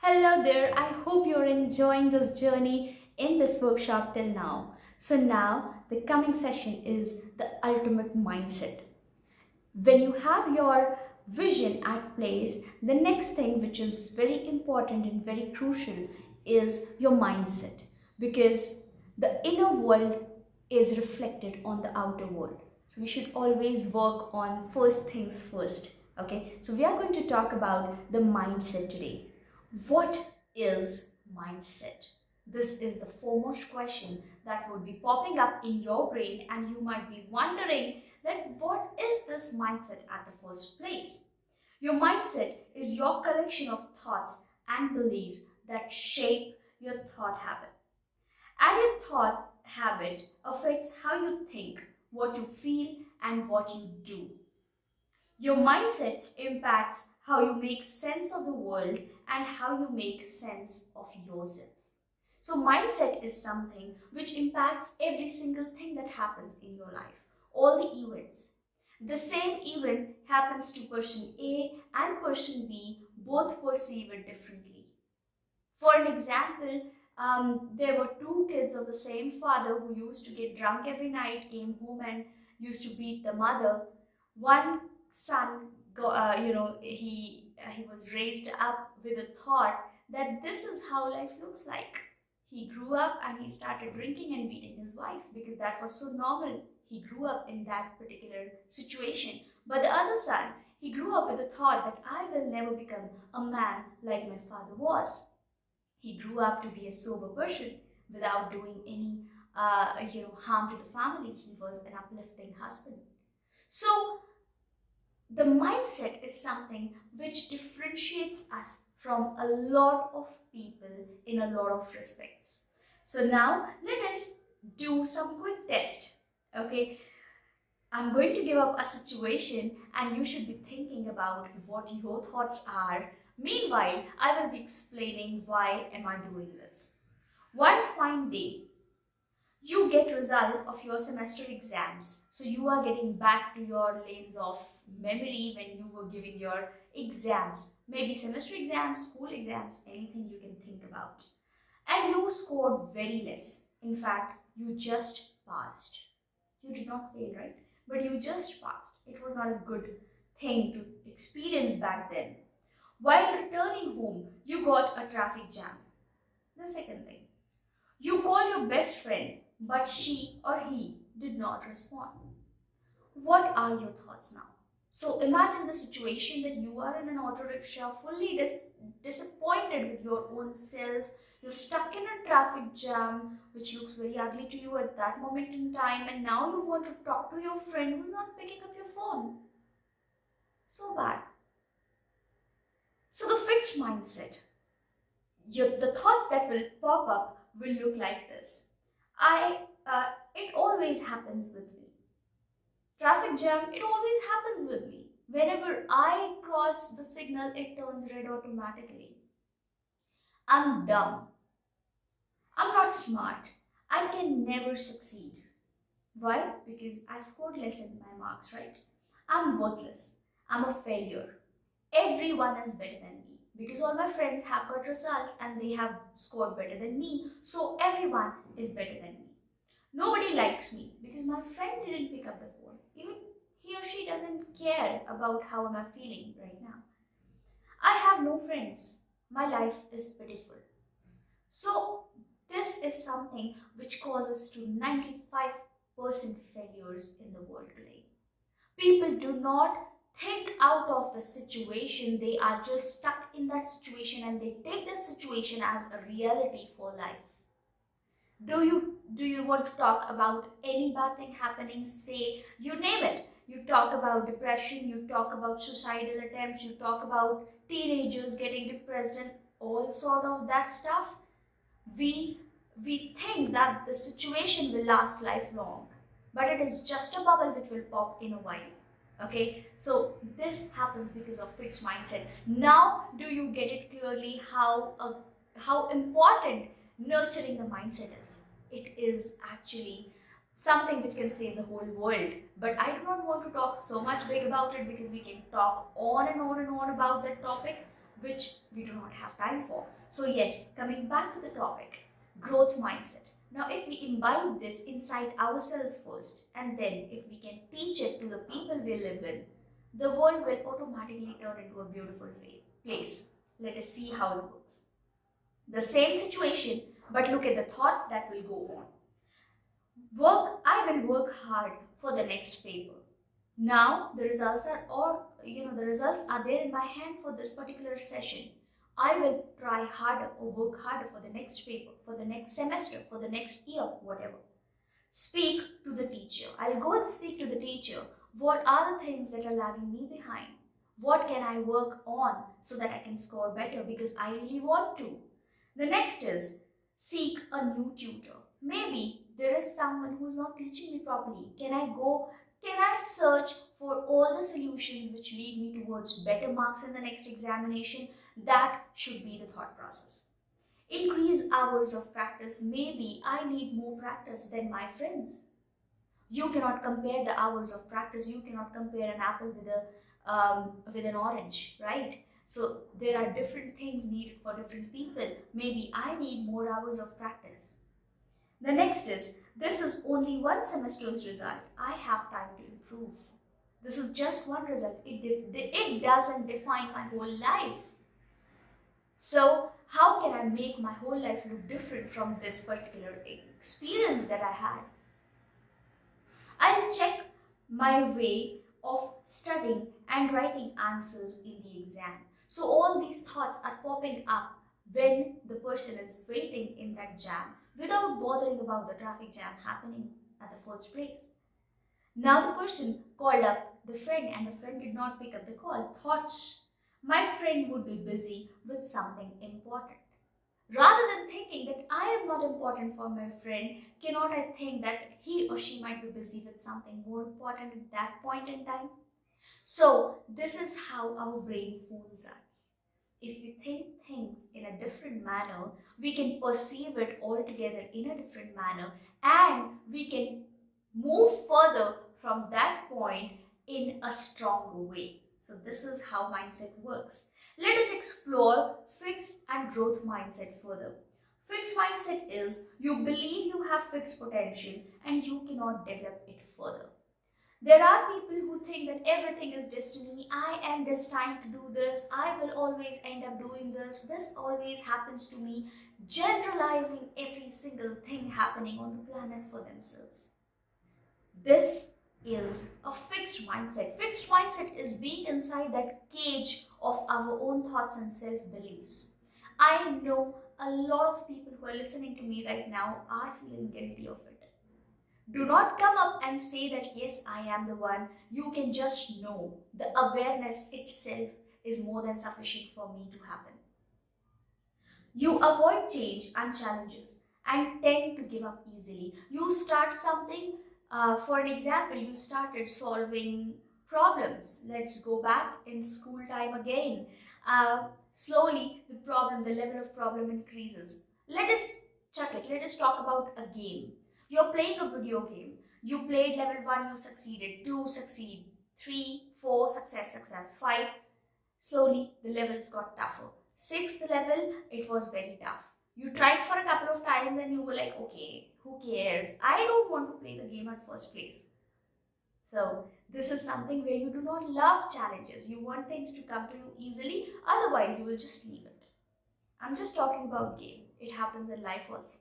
Hello there, I hope you're enjoying this journey in this workshop till now. So, now the coming session is the ultimate mindset. When you have your vision at place, the next thing which is very important and very crucial is your mindset, because the inner world is reflected on the outer world. So we should always work on first things first. Okay, so we are going to talk about the mindset today. What is mindset? This is the foremost question that would be popping up in your brain, and you might be wondering that what is this mindset at the first place? Your mindset is your collection of thoughts and beliefs that shape your thought habit. And your thought habit affects how you think, what you feel, and what you do. Your mindset impacts how you make sense of the world and how you make sense of yourself. So, mindset is something which impacts every single thing that happens in your life, all the events. The same event happens to person A and person B, both perceive it differently. For an example, there were two kids of the same father who used to get drunk every night, came home and used to beat the mother. One son, he was raised up with a thought that this is how life looks like. He grew up and he started drinking and beating his wife because that was so normal. He grew up in that particular situation. But the other son, he grew up with a thought that I will never become a man like my father was. He grew up to be a sober person without doing any harm to the family. He was an uplifting husband. So the mindset is something which differentiates us from a lot of people in a lot of respects. So now let us do some quick test. Okay, I'm going to give up a situation and you should be thinking about what your thoughts are. Meanwhile, I will be explaining why am I doing this. One fine day, you get result of your semester exams. So you are getting back to your lanes of memory when you were giving your exams. Maybe semester exams, school exams, anything you can think about. And you scored very less. In fact, you just passed. You did not fail, right? But you just passed. It was not a good thing to experience back then. While returning home, you got a traffic jam. The second thing, you call your best friend, but she or he did not respond. What are your thoughts now? So imagine the situation that you are in an auto rickshaw, fully disappointed with your own self. You're stuck in a traffic jam, which looks very ugly to you at that moment in time, and now you want to talk to your friend who's not picking up your phone. So bad. So the fixed mindset, the thoughts that will pop up will look like this. It always happens with me. Traffic jam, it always happens with me. Whenever I cross the signal, it turns red automatically. I'm dumb. I'm not smart. I can never succeed. Why? Because I scored less in my marks, right? I'm worthless. I'm a failure. Everyone is better than me because all my friends have got results and they have scored better than me. So everyone is better than me. Nobody likes me because my friend didn't pick up the phone. Even he or she doesn't care about how am I feeling right now. I have no friends. My life is pitiful. So this is something which causes to 95% failures in the world today. People do not think out of the situation. They are just stuck in that situation and they take that situation as a reality for life. Do you want to talk about any bad thing happening? Say you name it. You talk about depression, you talk about suicidal attempts, you talk about teenagers getting depressed and all sort of that stuff. We think that the situation will last lifelong, but it is just a bubble which will pop in a while. Okay, so this happens because of fixed mindset. Now do you get it clearly how important nurturing the mindset is? It is actually something which can save the whole world. But I do not want to talk so much big about it because we can talk on and on and on about that topic. which we do not have time for. So yes, coming back to the topic, growth mindset. Now, if we imbibe this inside ourselves first, and then if we can teach it to the people we live in, the world will automatically turn into a beautiful place. Let us see how it works. The same situation, but look at the thoughts that will go on. I will work hard for the next paper. Now the results are, the results are there in my hand for this particular session. I will try harder or work harder for the next paper, for the next semester, for the next year, whatever. Speak to the teacher. I'll go and speak to the teacher. What are the things that are lagging me behind? What can I work on so that I can score better, because I really want to? The next is seek a new tutor. Maybe there is someone who's not teaching me properly. Can I search for all the solutions which lead me towards better marks in the next examination? That should be the thought process. Increase hours of practice. Maybe I need more practice than my friends. You cannot compare the hours of practice. You cannot compare an apple with an orange, right? So there are different things needed for different people. Maybe I need more hours of practice. The next is, this is only one semester's result. I have time to improve. This is just one result. It doesn't define my whole life. So how can I make my whole life look different from this particular experience that I had? I'll check my way of studying and writing answers in the exam. So all these thoughts are popping up when the person is waiting in that jam without bothering about the traffic jam happening at the first place. Now the person called up the friend and the friend did not pick up the call. Thoughts, my friend would be busy with something important. Rather than thinking that I am not important for my friend, cannot I think that he or she might be busy with something more important at that point in time? So this is how our brain fools us. If we think things in a different manner, we can perceive it altogether in a different manner, and we can move further from that point in a stronger way. So this is how mindset works. Let us explore fixed and growth mindset further. Fixed mindset is you believe you have fixed potential and you cannot develop it further. There are people who think that everything is destiny. I am destined to do this. I will always end up doing this. This always happens to me. Generalizing every single thing happening on the planet for themselves. This is a fixed mindset. Fixed mindset is being inside that cage of our own thoughts and self-beliefs. I know a lot of people who are listening to me right now are feeling guilty of it. Do not come up and say that, yes, I am the one. You can just know the awareness itself is more than sufficient for me to happen. You avoid change and challenges and tend to give up easily. You start something, for an example, you started solving problems. Let's go back in school time again. Slowly, the level of problem increases. Let us check it. Let us talk about a game. You're playing a video game. You played level 1, you succeeded. 2, succeed. 3, 4, success. 5, slowly the levels got tougher. 6th level, it was very tough. You tried for a couple of times and you were like, okay, who cares? I don't want to play the game at first place. So this is something where you do not love challenges. You want things to come to you easily, otherwise you will just leave it. I'm just talking about game. It happens in life also.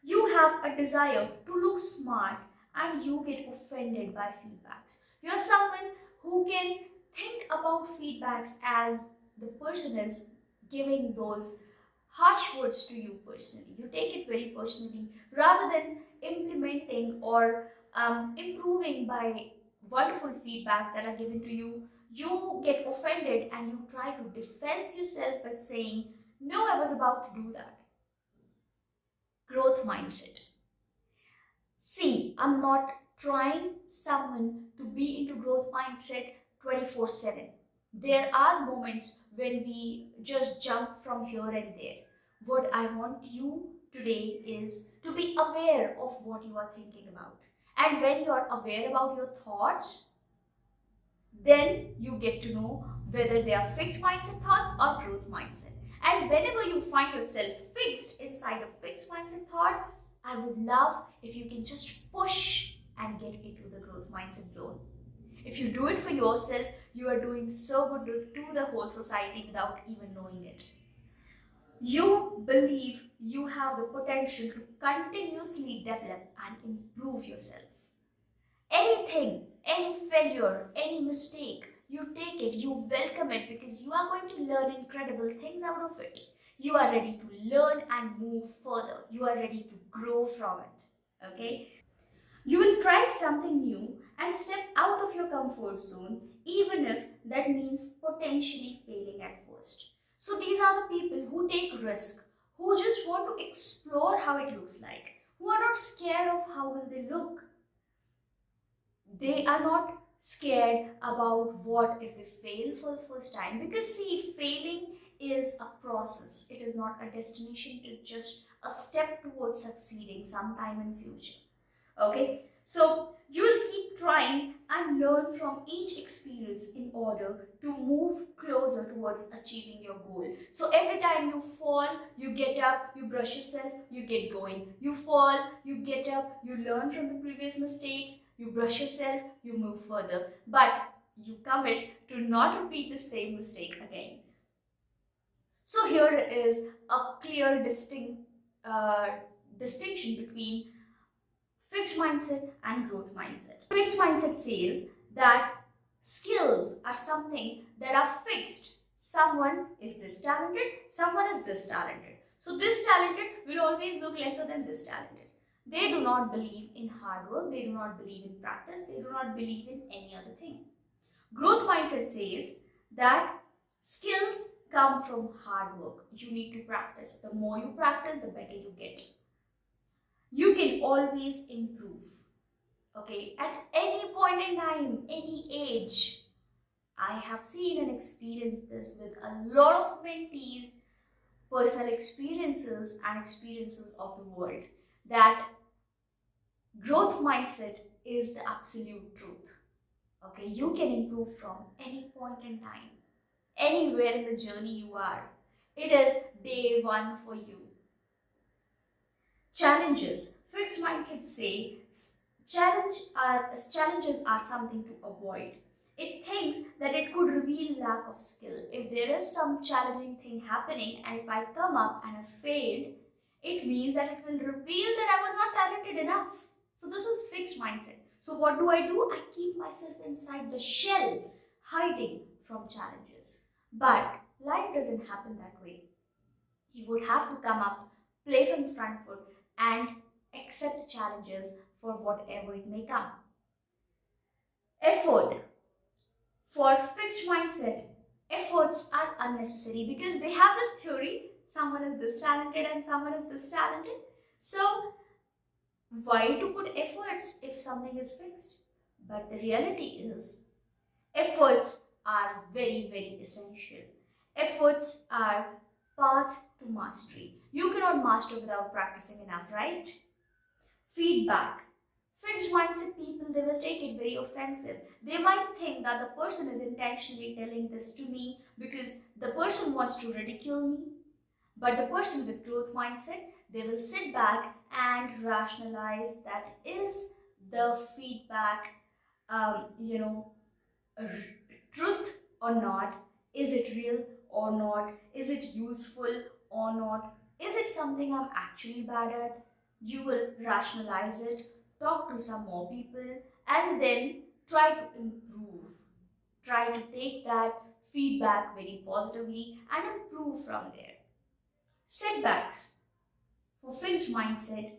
You have a desire to look smart and you get offended by feedbacks. You're someone who can think about feedbacks as the person is giving those harsh words to you personally. You take it very personally rather than implementing or improving by wonderful feedbacks that are given to you. You get offended and you try to defend yourself by saying, no, I was about to do that. Growth mindset. See, I'm not trying someone to be into growth mindset 24/7. There are moments when we just jump from here and there. What I want you today is to be aware of what you are thinking about. And when you are aware about your thoughts, then you get to know whether they are fixed mindset thoughts or growth mindset. And whenever you find yourself fixed inside a fixed mindset thought, I would love if you can just push and get into the growth mindset zone. If you do it for yourself, you are doing so good to the whole society without even knowing it. You believe you have the potential to continuously develop and improve yourself. Anything, any failure, any mistake, you take it, you welcome it because you are going to learn incredible things out of it. You are ready to learn and move further. You are ready to grow from it. Okay? You will try something new and step out of your comfort zone, even if that means potentially failing at first. So, these are the people who take risk, who just want to explore how it looks like, who are not scared of how will they look. They are not scared about what if they fail for the first time, because see, failing is a process, it is not a destination, it is just a step towards succeeding sometime in future. Okay, so you will keep trying and learn from each experience in order to move closer towards achieving your goal. So every time you fall, you get up, you brush yourself, you get going. You fall, you get up, you learn from the previous mistakes, you brush yourself, you move further. But you commit to not repeat the same mistake again. So here is a clear distinction between fixed mindset and growth mindset. Fixed mindset says that skills are something that are fixed. Someone is this talented, someone is this talented. So this talented will always look lesser than this talented. They do not believe in hard work, they do not believe in practice, they do not believe in any other thing. Growth mindset says that skills come from hard work. You need to practice. The more you practice, the better you get. You can always improve. Okay, at any point in time, any age. I have seen and experienced this with a lot of mentees, personal experiences and experiences of the world, that growth mindset is the absolute truth. Okay, you can improve from any point in time, anywhere in the journey you are. It is day one for you. Challenges. Fixed mindset say challenges are something to avoid. It thinks that it could reveal lack of skill. If there is some challenging thing happening and if I come up and I failed, it means that it will reveal that I was not talented enough. So this is fixed mindset. So what do? I keep myself inside the shell, hiding from challenges. But life doesn't happen that way. You would have to come up, play from the front foot, and accept the challenges for whatever it may come. Effort. For fixed mindset, efforts are unnecessary because they have this theory, someone is this talented and someone is this talented. So, why to put efforts if something is fixed? But the reality is, efforts are very, very essential. Efforts are path to mastery. You cannot master without practicing enough, right? Feedback. Fixed mindset people, they will take it very offensive. They might think that the person is intentionally telling this to me because the person wants to ridicule me. But the person with growth mindset, they will sit back and rationalize that is the feedback, um, you know, truth or not? Is it real or not? Is it useful or not? Is it something I'm actually bad at? You will rationalize it, talk to some more people, and then try to improve. Try to take that feedback very positively and improve from there. Setbacks. For fixed mindset,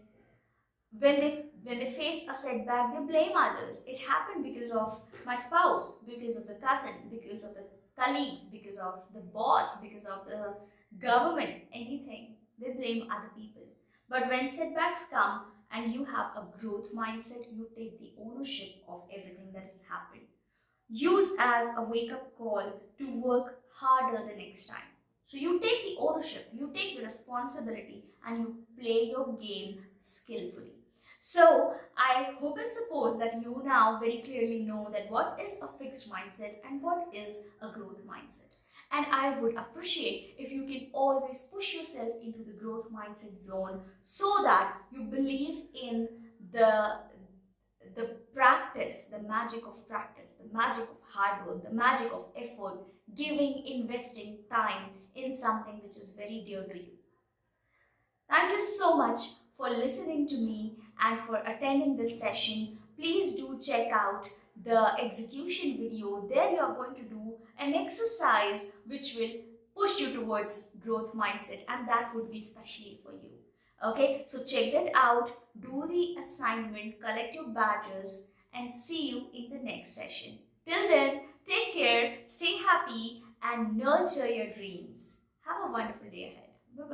when they face a setback, they blame others. It happened because of my spouse, because of the cousin, because of the colleagues, because of the boss, because of the government, anything. They blame other people. But when setbacks come and you have a growth mindset, you take the ownership of everything that has happened. Use as a wake up call to work harder the next time. So you take the ownership, you take the responsibility, and you play your game skillfully. So I hope and suppose that you now very clearly know that what is a fixed mindset and what is a growth mindset. And I would appreciate if you can always push yourself into the growth mindset zone so that you believe in the the practice, the magic of practice, the magic of hard work, the magic of effort, giving, investing time in something which is very dear to you. Thank you so much for listening to me and for attending this session. Please do check out the execution video. There you are going to do an exercise which will push you towards growth mindset, and that would be specially for you. Okay, so check that out, do the assignment, collect your badges, and see you in the next session. Till then, take care, stay happy, and nurture your dreams. Have a wonderful day ahead.